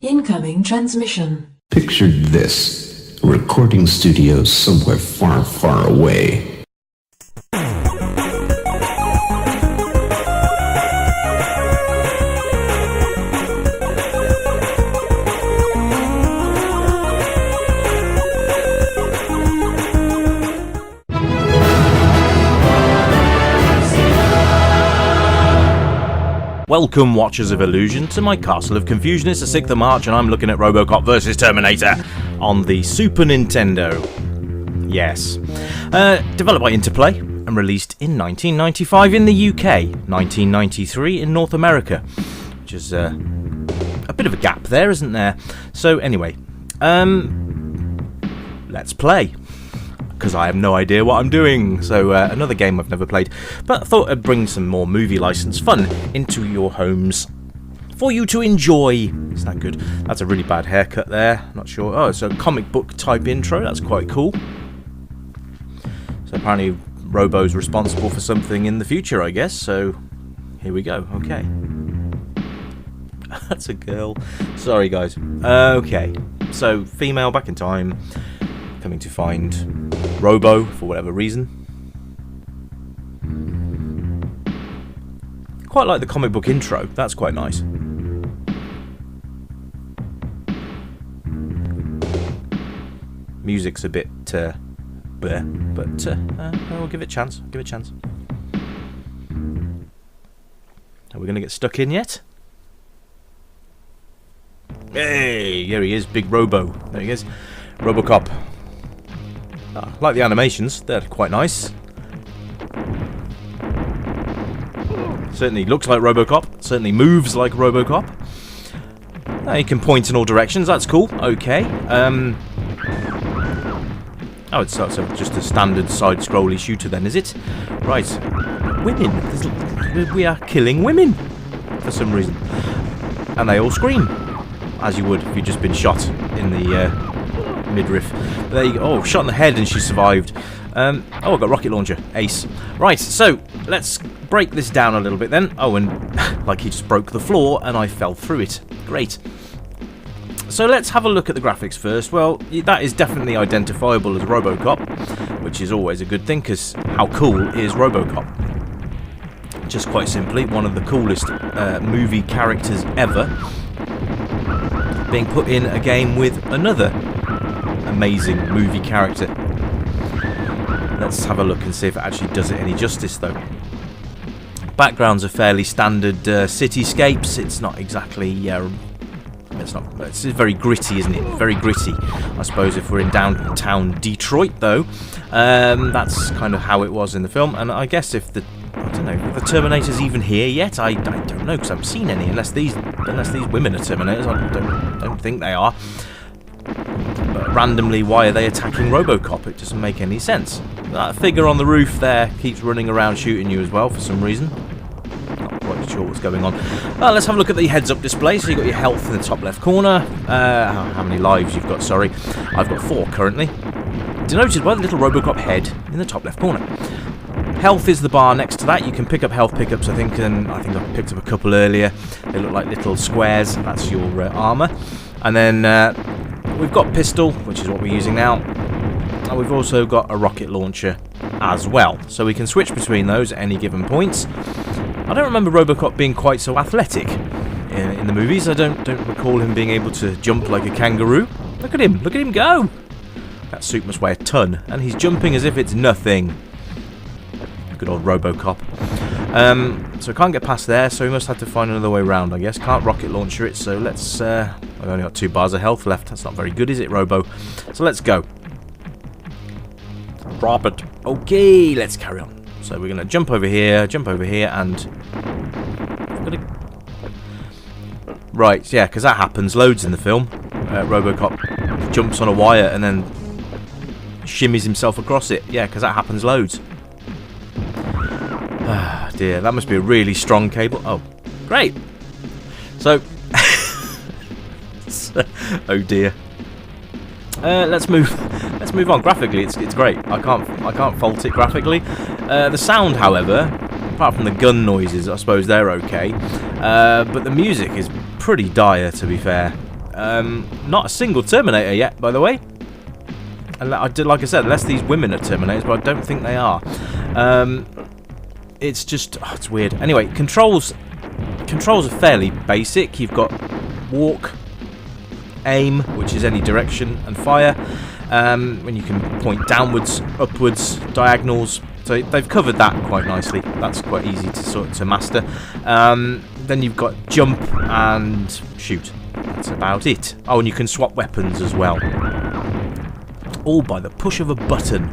Incoming transmission. Picture this. A recording studio somewhere far, far away. Welcome, Watchers of Illusion, to my Castle of Confusion. It's the 6th of March and I'm looking at RoboCop vs Terminator on the Super Nintendo. Yes. Developed by Interplay and released in 1995 in the UK, 1993 in North America, which is a bit of a gap there, isn't there? So anyway, let's play. Because I have no idea what I'm doing. So another game I've never played, but I thought I'd bring some more movie license fun into your homes for you to enjoy. Isn't that good? That's a really bad haircut there. Not sure. Oh, it's a comic book type intro. That's quite cool. So apparently Robo's responsible for something in the future, I guess. So here we go. Okay. That's a girl. Sorry, guys. Okay. So female back in time, coming to find Robo for whatever reason. Quite like the comic book intro. That's quite nice. Music's a bit bleh, but we'll give it a chance. Give it a chance. Are we going to get stuck in yet? Hey, here he is, Big Robo. There he is, RoboCop. I like the animations, they're quite nice. Certainly looks like RoboCop, certainly moves like RoboCop. You can point in all directions, that's cool, okay. Oh, it's just a standard side-scrolly shooter then, is it? Right, women. We are killing women, for some reason. And they all scream, as you would if you'd just been shot in the midriff. There you go. Oh, shot in the head and she survived. Oh, I've got a rocket launcher. Ace. Right, so let's break this down a little bit then. Oh, and like he just broke the floor and I fell through it. Great. So let's have a look at the graphics first. Well, that is definitely identifiable as RoboCop, which is always a good thing, because how cool is RoboCop? Just quite simply, one of the coolest movie characters ever, being put in a game with another amazing movie character. Let's have a look and see if it actually does it any justice, though. Backgrounds are fairly standard cityscapes. It's not exactly it's very gritty, isn't it? Very gritty. I suppose if we're in downtown Detroit, though, that's kind of how it was in the film. And I guess if the Terminator's even here yet, I don't know, because I haven't seen any, unless these women are Terminators. I don't think they are. But randomly, why are they attacking RoboCop? It doesn't make any sense. That figure on the roof there keeps running around shooting you as well for some reason. Not quite sure what's going on. Let's have a look at the heads-up display. So you've got your health in the top left corner. How many lives you've got, sorry. I've got 4 currently. Denoted by the little RoboCop head in the top left corner. Health is the bar next to that. You can pick up health pickups, I think, and I think I picked up a couple earlier. They look like little squares. That's your armour. And then we've got pistol, which is what we're using now. And we've also got a rocket launcher as well. So we can switch between those at any given points. I don't remember RoboCop being quite so athletic in the movies. I don't recall him being able to jump like a kangaroo. Look at him go! That suit must weigh a ton, and he's jumping as if it's nothing. Good old RoboCop. So I can't get past there, so we must have to find another way around, I guess. Can't rocket launcher it, so let's... I've only got 2 bars of health left. That's not very good, is it, Robo? So let's go. Drop it. Okay, let's carry on. So we're going to jump over here, and... Right, yeah, because that happens loads in the film. RoboCop jumps on a wire and then shimmies himself across it. Yeah, because that happens loads. Ah, dear, that must be a really strong cable. Oh, great. So, oh dear. Let's move on. Graphically, it's great. I can't fault it graphically. The sound, however, apart from the gun noises, I suppose they're okay. But the music is pretty dire, to be fair. Not a single Terminator yet, by the way. And like I said, unless these women are Terminators, but I don't think they are. It's just, it's weird. Anyway, controls are fairly basic. You've got walk, aim, which is any direction, and fire. When you can point downwards, upwards, diagonals. So they've covered that quite nicely. That's quite easy to master. Then you've got jump and shoot. That's about it. Oh, and you can swap weapons as well. All by the push of a button.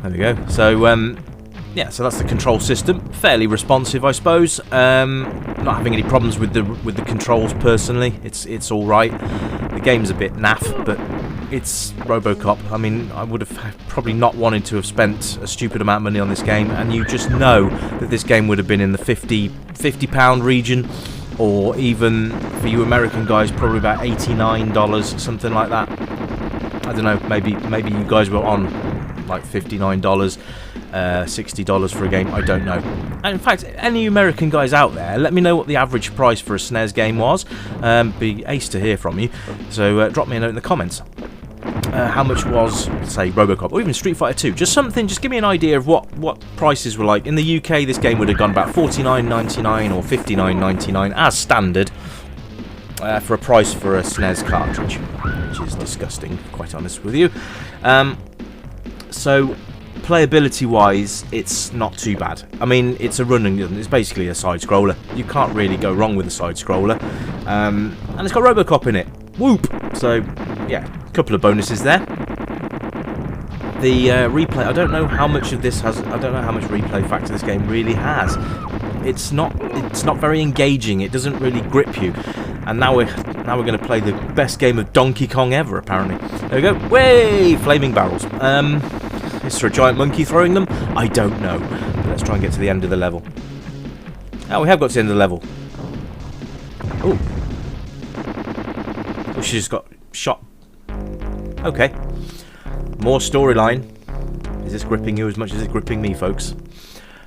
There we go. So yeah, so that's the control system. Fairly responsive, I suppose. Not having any problems with the controls personally. It's all right. The game's a bit naff, but it's RoboCop. I mean, I would have probably not wanted to have spent a stupid amount of money on this game, and you just know that this game would have been in the £50 region, or even for you American guys, probably about $89, something like that. I don't know. Maybe you guys were on like $59, $60 for a game. I don't know. And in fact, any American guys out there, let me know what the average price for a SNES game was. Be ace to hear from you. So drop me a note in the comments. How much was, say, RoboCop, or even Street Fighter 2? Just something, just give me an idea of what prices were like. In the UK, this game would have gone about $49.99 or $59.99 as standard for a price for a SNES cartridge, which is disgusting, quite honest with you. So, playability-wise, it's not too bad. I mean, it's a run and gun. It's basically a side-scroller. You can't really go wrong with a side-scroller. And it's got RoboCop in it. Whoop! So, yeah, a couple of bonuses there. The replay, I don't know how much of this has, I don't know how much replay factor this game really has. It's not very engaging. It doesn't really grip you. And now we're going to play the best game of Donkey Kong ever, apparently. There we go. Way! Flaming barrels. Is there a giant monkey throwing them? I don't know. But let's try and get to the end of the level. Oh, we have got to the end of the level. Oh. Oh, she just got shot. Okay. More storyline. Is this gripping you as much as it's gripping me, folks?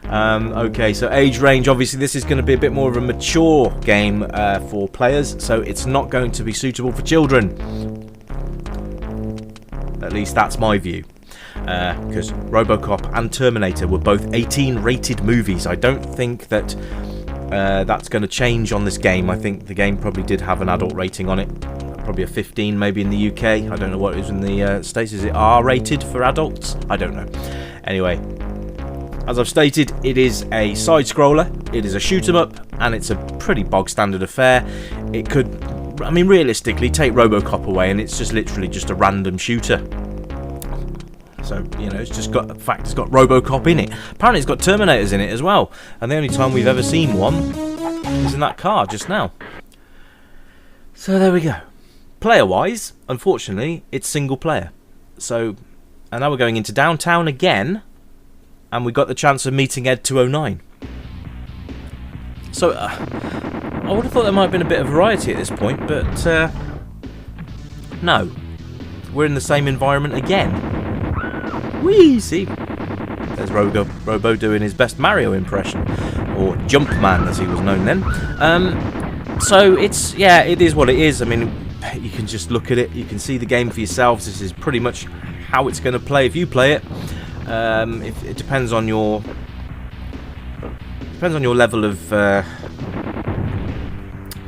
Okay, so age range. Obviously, this is going to be a bit more of a mature game for players, so it's not going to be suitable for children. At least that's my view. Because RoboCop and Terminator were both 18-rated movies. I don't think that that's going to change on this game. I think the game probably did have an adult rating on it. Probably a 15 maybe in the UK. I don't know what it is in the States. Is it R-rated for adults? I don't know. Anyway, as I've stated, it is a side-scroller, it is a shoot-'em-up, and it's a pretty bog-standard affair. It could, I mean, realistically, take RoboCop away, and it's just literally just a random shooter. So, you know, it's just got, in fact, it's got RoboCop in it. Apparently it's got Terminators in it as well, and the only time we've ever seen one is in that car just now. So there we go. Player-wise, unfortunately, it's single-player. So, and now we're going into downtown again, and we got the chance of meeting Ed 209. So, I would have thought there might have been a bit of variety at this point, but no. We're in the same environment again. Whee! See? There's Robo doing his best Mario impression, or Jumpman as he was known then. So it's, yeah, it is what it is. I mean, you can just look at it, you can see the game for yourselves. This is pretty much how it's going to play if you play it. It depends on your level of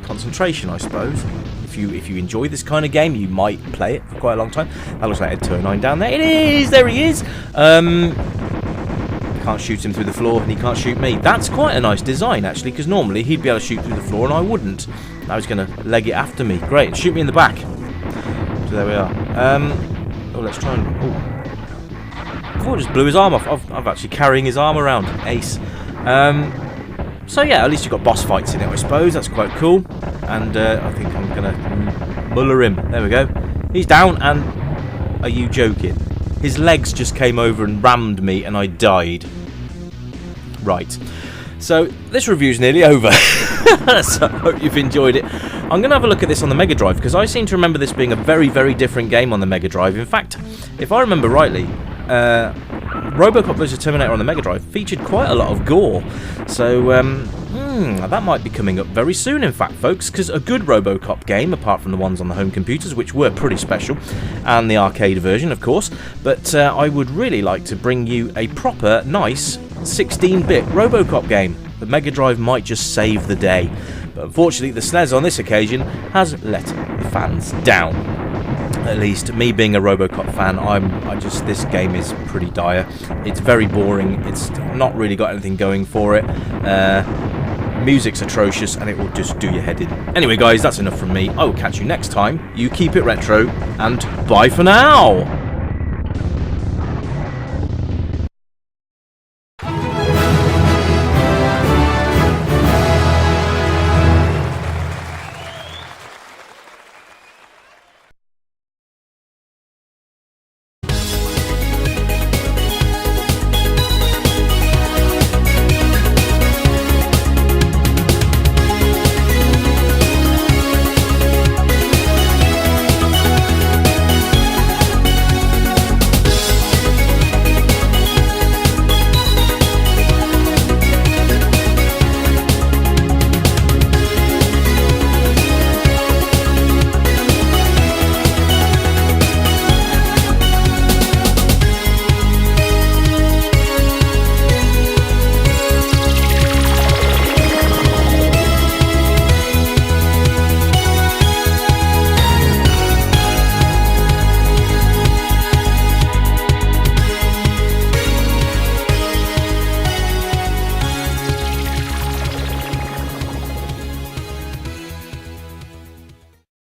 concentration, I suppose. If you enjoy this kind of game, you might play it for quite a long time. That looks like Ed 209 down there. It is! There he is! Can't shoot him through the floor, and he can't shoot me. That's quite a nice design, actually, because normally he'd be able to shoot through the floor, and I wouldn't. Now he's going to leg it after me. Great, shoot me in the back. So there we are. Oh, let's try and... Oh, I just blew his arm off. I'm actually carrying his arm around. Ace. So yeah, at least you've got boss fights in it, I suppose. That's quite cool. And I think I'm going to muller him. There we go. He's down, and... Are you joking? His legs just came over and rammed me, and I died. Right. So, this review's nearly over. So, I hope you've enjoyed it. I'm going to have a look at this on the Mega Drive, because I seem to remember this being a very, very different game on the Mega Drive. In fact, if I remember rightly, RoboCop vs Terminator on the Mega Drive featured quite a lot of gore. So, That might be coming up very soon, in fact, folks, because a good RoboCop game, apart from the ones on the home computers, which were pretty special, and the arcade version, of course, but I would really like to bring you a proper, nice 16-bit RoboCop game. The Mega Drive might just save the day, but unfortunately the SNES on this occasion has let the fans down. At least me being a RoboCop fan, this game is pretty dire. It's very boring. It's not really got anything going for it. Music's atrocious, and it will just do your head in. Anyway, guys, that's enough from me. I will catch you next time. You keep it retro, and bye for now.